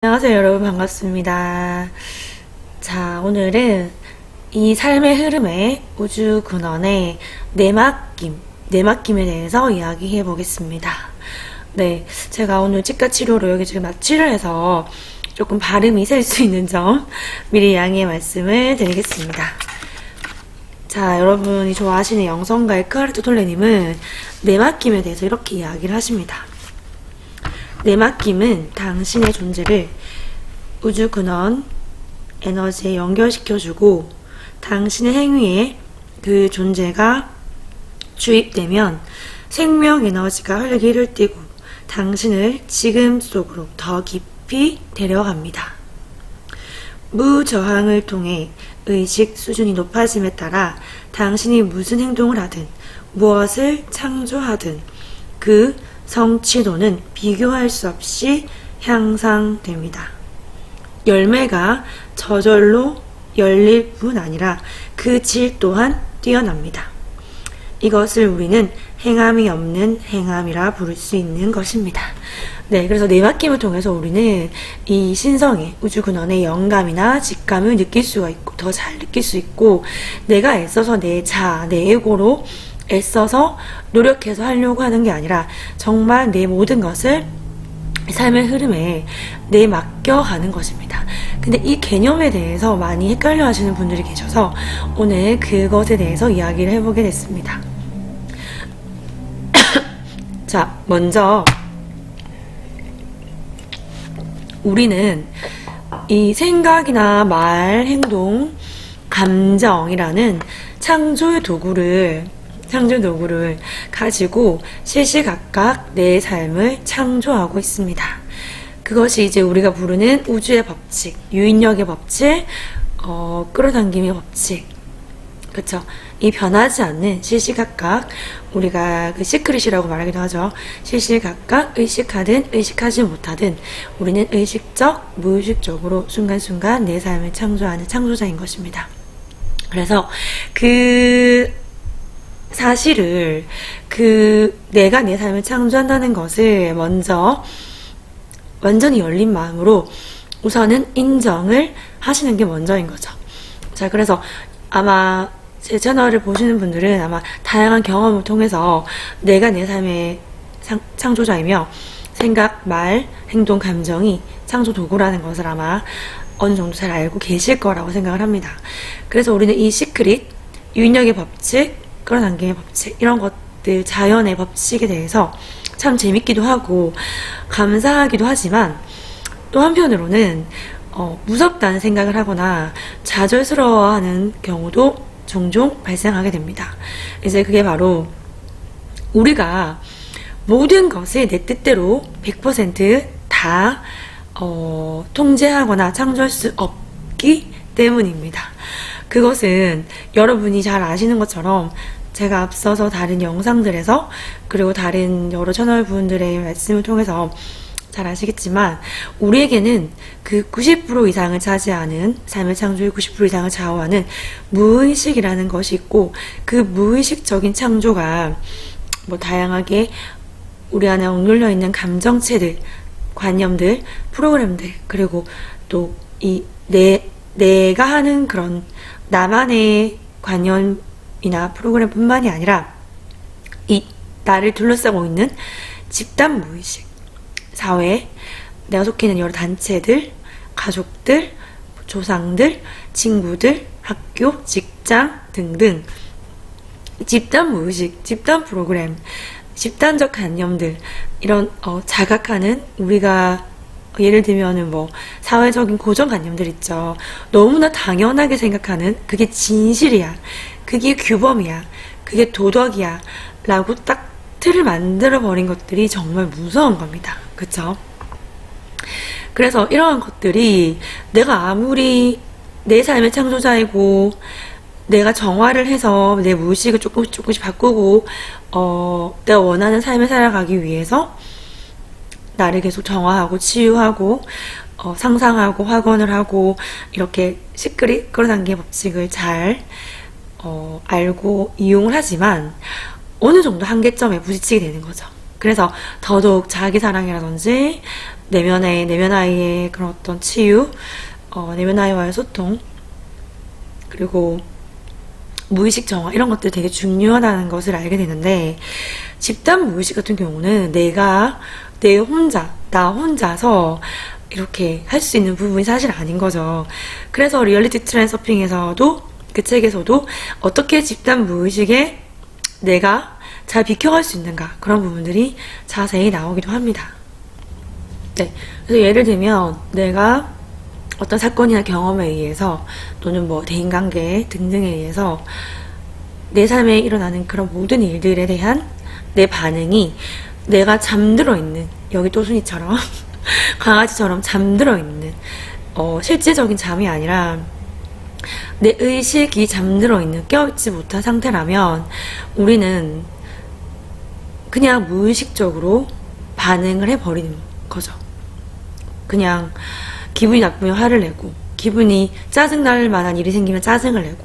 안녕하세요 여러분, 반갑습니다. 자, 오늘은 이 삶의 흐름의 우주 근원의 내맡김에 대해서 이야기해 보겠습니다. 네, 제가 오늘 치과 치료로 여기 지금 마취를 해서 조금 발음이 셀 수 있는 점 미리 양해의 말씀을 드리겠습니다. 자, 여러분이 좋아하시는 영성가 에크하르트 톨레님은 내맡김에 대해서 이렇게 이야기를 하십니다. 내맡김은 당신의 존재를 우주 근원 에너지에 연결시켜주고, 당신의 행위에 그 존재가 주입되면 생명 에너지가 활기를 띠고 당신을 지금 속으로 더 깊이 데려갑니다. 무저항을 통해 의식 수준이 높아짐에 따라 당신이 무슨 행동을 하든 무엇을 창조하든 그 성취도는 비교할 수 없이 향상됩니다. 열매가 저절로 열릴 뿐 아니라 그 질 또한 뛰어납니다. 이것을 우리는 행함이 없는 행함이라 부를 수 있는 것입니다. 네, 그래서 내맡김을 통해서 우리는 이 신성의 우주 근원의 영감이나 직감을 느낄 수가 있고, 더 잘 느낄 수 있고, 내가 애써서 내 에고로 애써서 노력해서 하려고 하는 게 아니라 정말 내 모든 것을 삶의 흐름에 내맡겨가는 것입니다. 근데 이 개념에 대해서 많이 헷갈려 하시는 분들이 계셔서 오늘 그것에 대해서 이야기를 해보게 됐습니다. 자, 먼저 우리는 이 생각이나 말, 행동, 감정이라는 창조의 도구를 가지고 시시각각 내 삶을 창조하고 있습니다. 그것이 이제 우리가 부르는 우주의 법칙, 유인력의 법칙, 끌어당김의 법칙. 그쵸? 이 변하지 않는 시시각각, 우리가 그 시크릿이라고 말하기도 하죠. 시시각각 의식하든 의식하지 못하든 우리는 의식적, 무의식적으로 순간순간 내 삶을 창조하는 창조자인 것입니다. 그래서 그 사실을, 내가 내 삶을 창조한다는 것을 먼저 완전히 열린 마음으로 우선은 인정을 하시는 게 먼저인 거죠. 자, 그래서 아마 제 채널을 보시는 분들은 아마 다양한 경험을 통해서 내가 내 삶의 창조자이며 생각, 말, 행동, 감정이 창조 도구라는 것을 아마 어느 정도 잘 알고 계실 거라고 생각을 합니다. 그래서 우리는 이 시크릿, 유인력의 법칙, 끌어당김의 법칙, 이런 것들, 자연의 법칙에 대해서 참 재밌기도 하고 감사하기도 하지만, 또 한편으로는 무섭다는 생각을 하거나 좌절스러워하는 경우도 종종 발생하게 됩니다. 이제 그게 바로 우리가 모든 것을 내 뜻대로 100% 통제하거나 창조할 수 없기 때문입니다. 그것은 여러분이 잘 아시는 것처럼 제가 앞서서 다른 영상들에서, 그리고 다른 여러 채널 분들의 말씀을 통해서 잘 아시겠지만, 우리에게는 그 90% 이상을 차지하는, 삶의 창조의 90% 이상을 좌우하는 무의식이라는 것이 있고, 그 무의식적인 창조가 다양하게 우리 안에 억눌려 있는 감정체들, 관념들, 프로그램들, 그리고 또 내가 하는 그런 나만의 관념이나 프로그램뿐만이 아니라 이 나를 둘러싸고 있는 집단 무의식, 사회, 내가 속해 있는 여러 단체들, 가족들, 조상들, 친구들, 학교, 직장 등등 집단 무의식, 집단 프로그램, 집단적 관념들, 이런 자각하는, 우리가 예를 들면은 사회적인 고정관념들 있죠. 너무나 당연하게 생각하는, 그게 진실이야, 그게 규범이야, 그게 도덕이야 라고 딱 틀을 만들어버린 것들이 정말 무서운 겁니다. 그쵸? 그래서 이러한 것들이 내가 아무리 내 삶의 창조자이고 내가 정화를 해서 내 무의식을 조금씩 바꾸고 내가 원하는 삶을 살아가기 위해서 나를 계속 정화하고 치유하고 상상하고 확언을 하고 이렇게 시크릿 끌어당김의 법칙을 잘 알고 이용을 하지만 어느 정도 한계점에 부딪히게 되는 거죠. 그래서 더더욱 자기 사랑이라든지 내면 아이의 그런 어떤 치유, 내면 아이와의 소통, 그리고 무의식 정화 이런 것들이 되게 중요하다는 것을 알게 되는데, 집단 무의식 같은 경우는 나 혼자서 이렇게 할 수 있는 부분이 사실 아닌 거죠. 그래서 리얼리티 트랜서핑에서도, 그 책에서도 어떻게 집단 무의식에 내가 잘 비켜갈 수 있는가, 그런 부분들이 자세히 나오기도 합니다. 네. 그래서 예를 들면 내가 어떤 사건이나 경험에 의해서, 또는 뭐 대인관계 등등에 의해서 내 삶에 일어나는 그런 모든 일들에 대한 내 반응이, 내가 잠들어 있는, 여기 또순이처럼 강아지처럼 잠들어 있는, 실제적인 잠이 아니라 내 의식이 잠들어 있는, 깨어있지 못한 상태라면 우리는 그냥 무의식적으로 반응을 해버리는 거죠. 그냥 기분이 나쁘면 화를 내고, 기분이 짜증날 만한 일이 생기면 짜증을 내고,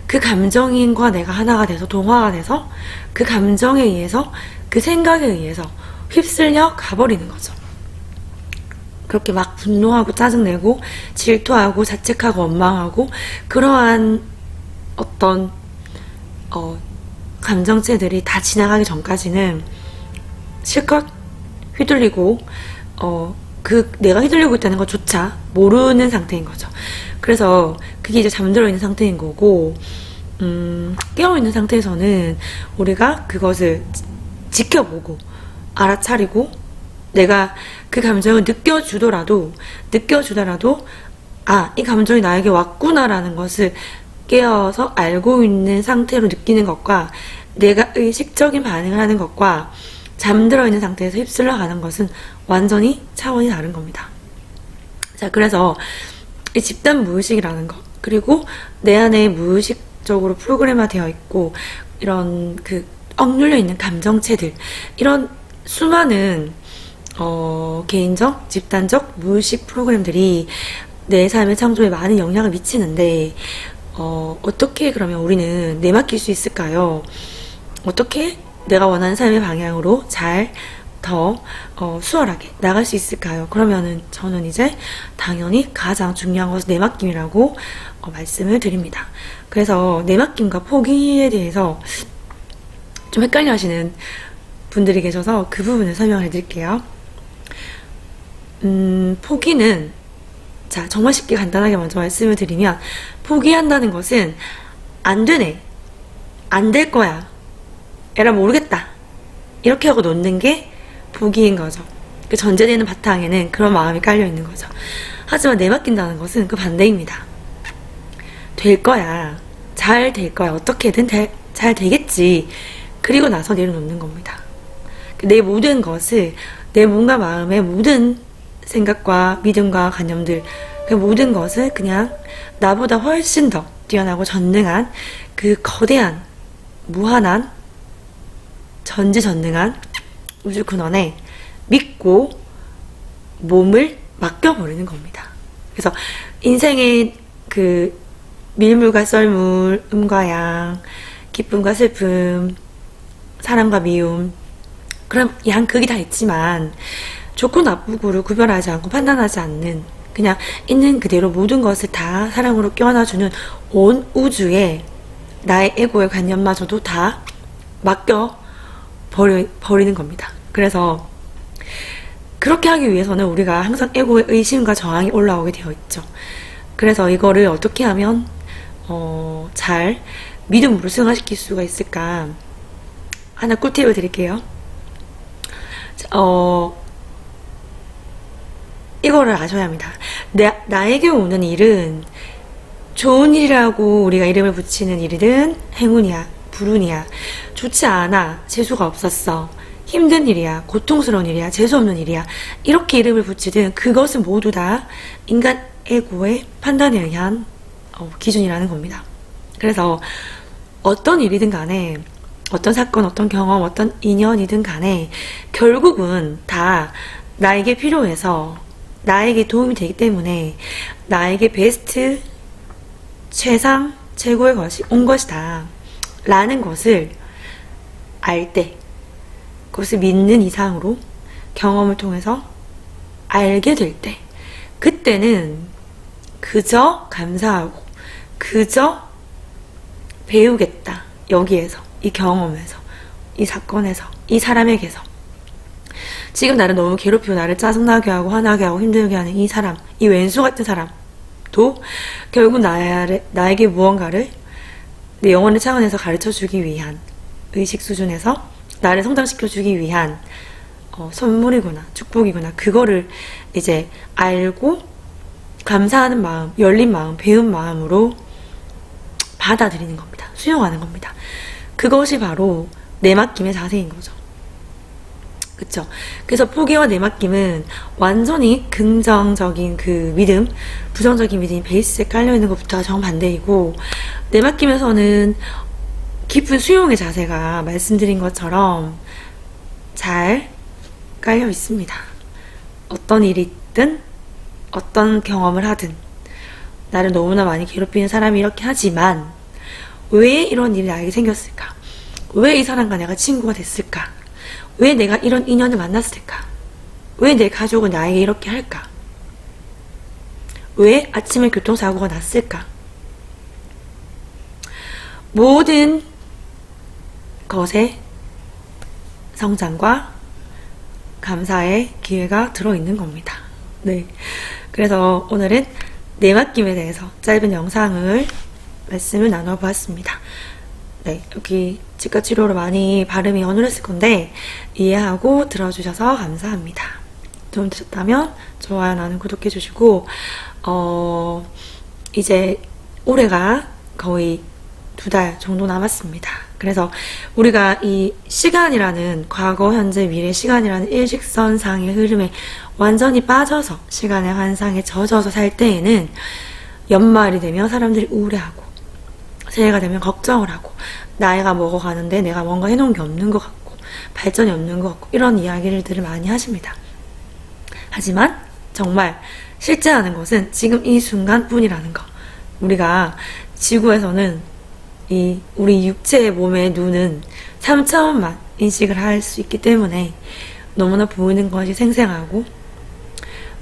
그 감정인과 내가 하나가 돼서 동화가 돼서 그 감정에 의해서, 그 생각에 의해서 휩쓸려 가버리는 거죠. 그렇게 막 분노하고 짜증내고 질투하고 자책하고 원망하고, 그러한 어떤 감정체들이 다 지나가기 전까지는 실컷 휘둘리고, 내가 휘둘리고 있다는 것조차 모르는 상태인 거죠. 그래서 그게 이제 잠들어 있는 상태인 거고, 깨어있는 상태에서는 우리가 그것을 지켜보고 알아차리고, 내가 그 감정을 느껴주더라도 이 감정이 나에게 왔구나라는 것을 깨어서 알고 있는 상태로 느끼는 것과, 내가 의식적인 반응을 하는 것과 잠들어 있는 상태에서 휩쓸려 가는 것은 완전히 차원이 다른 겁니다. 자, 그래서 이 집단 무의식이라는 것, 그리고 내 안에 무의식적으로 프로그램화 되어 있고, 이런 그 억눌려 있는 감정체들, 이런 수많은 개인적, 집단적 무의식 프로그램들이 내 삶의 창조에 많은 영향을 미치는데, 어떻게 그러면 우리는 내맡길 수 있을까요? 어떻게 내가 원하는 삶의 방향으로 더 수월하게 나갈 수 있을까요? 그러면은 저는 이제 당연히 가장 중요한 것은 내맡김이라고 말씀을 드립니다. 그래서 내맡김과 포기에 대해서 좀 헷갈려 하시는 분들이 계셔서 그 부분을 설명을 해드릴게요. 포기는, 자, 정말 쉽게 간단하게 먼저 말씀을 드리면, 포기한다는 것은 안 되네, 안 될 거야, 에라 모르겠다, 이렇게 하고 놓는 게 포기인 거죠. 그 전제되는 바탕에는 그런 마음이 깔려 있는 거죠. 하지만 내맡긴다는 것은 그 반대입니다. 될 거야, 잘 될 거야, 어떻게든 잘 되겠지, 그리고 나서 내려놓는 겁니다. 내 모든 것을, 내 몸과 마음의 모든 생각과 믿음과 관념들, 그 모든 것을 그냥 나보다 훨씬 더 뛰어나고 전능한, 그 거대한, 무한한, 전지전능한 우주 근원에 믿고 몸을 맡겨버리는 겁니다. 그래서 인생의 그 밀물과 썰물, 음과 양, 기쁨과 슬픔, 사랑과 미움, 그럼 양극이 다 있지만 좋고 나쁘고를 구별하지 않고 판단하지 않는, 그냥 있는 그대로 모든 것을 다 사랑으로 껴안아주는 온 우주에 나의 에고의 관념마저도 다 버리는 겁니다. 그래서 그렇게 하기 위해서는 우리가 항상 에고의 의심과 저항이 올라오게 되어 있죠. 그래서 이거를 어떻게 하면 잘 믿음으로 승화시킬 수가 있을까, 하나 꿀팁을 드릴게요. 이거를 아셔야 합니다. 나에게 오는 일은 좋은 일이라고 우리가 이름을 붙이는 일이든 행운이야, 불운이야, 좋지 않아, 재수가 없었어, 힘든 일이야, 고통스러운 일이야, 재수 없는 일이야, 이렇게 이름을 붙이든 그것은 모두 다 인간 에고의 판단에 의한 기준이라는 겁니다. 그래서 어떤 일이든 간에, 어떤 사건, 어떤 경험, 어떤 인연이든 간에 결국은 다 나에게 필요해서, 나에게 도움이 되기 때문에 나에게 베스트, 최상, 최고의 것이 온 것이다 라는 것을 알 때, 그것을 믿는 이상으로 경험을 통해서 알게 될 때, 그때는 그저 감사하고 그저 배우겠다. 여기에서, 이 경험에서, 이 사건에서, 이 사람에게서. 지금 나를 너무 괴롭히고 나를 짜증나게 하고 화나게 하고 힘들게 하는 이 사람, 이 왼수 같은 사람도 결국 나에게 무언가를 내 영혼의 차원에서 가르쳐주기 위한, 의식 수준에서 나를 성장시켜주기 위한 선물이구나, 축복이구나. 그거를 이제 알고 감사하는 마음, 열린 마음, 배운 마음으로 받아들이는 겁니다. 수용하는 겁니다. 그것이 바로 내맡김의 자세인 거죠. 그쵸? 그래서 포기와 내맡김은 완전히 긍정적인 그 믿음, 부정적인 믿음이 베이스에 깔려있는 것부터가 정반대이고, 내맡김에서는 깊은 수용의 자세가 말씀드린 것처럼 잘 깔려 있습니다. 어떤 일이 있든, 어떤 경험을 하든, 나를 너무나 많이 괴롭히는 사람이 이렇게 하지만, 왜 이런 일이 나에게 생겼을까? 왜 이 사람과 내가 친구가 됐을까? 왜 내가 이런 인연을 만났을까? 왜 내 가족은 나에게 이렇게 할까? 왜 아침에 교통사고가 났을까? 모든 것에 성장과 감사의 기회가 들어있는 겁니다. 네. 그래서 오늘은 내맡김에 대해서 짧은 말씀을 나눠보았습니다. 네, 여기 치과 치료로 많이 발음이 어눌했을 건데 이해하고 들어주셔서 감사합니다. 도움 되셨다면 좋아요, 나는 구독해 주시고 이제 올해가 거의 2달 정도 남았습니다. 그래서 우리가 이 시간이라는 과거, 현재, 미래 시간이라는 일직선상의 흐름에 완전히 빠져서 시간의 환상에 젖어서 살 때에는 연말이 되면 사람들이 우울해하고 새해가 되면 걱정을 하고 나이가 먹어가는데 내가 뭔가 해놓은 게 없는 것 같고 발전이 없는 것 같고 이런 이야기들을 많이 하십니다. 하지만 정말 실제하는 것은 지금 이 순간뿐이라는 거. 우리가 지구에서는 우리 육체의 몸의 눈은 3차원만 인식을 할 수 있기 때문에 너무나 보이는 것이 생생하고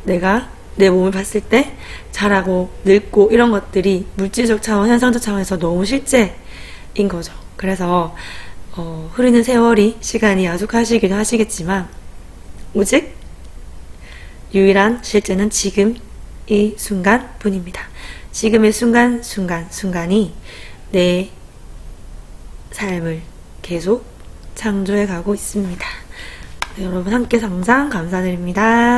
내가 내 몸을 봤을 때 자라고 늙고 이런 것들이 물질적 차원, 현상적 차원에서 너무 실제인 거죠. 그래서 흐르는 세월이 시간이 야속하시기도 하시겠지만 오직 유일한 실제는 지금 이 순간뿐입니다. 지금의 순간이 내 삶을 계속 창조해 가고 있습니다. 네, 여러분 함께 성장 감사드립니다.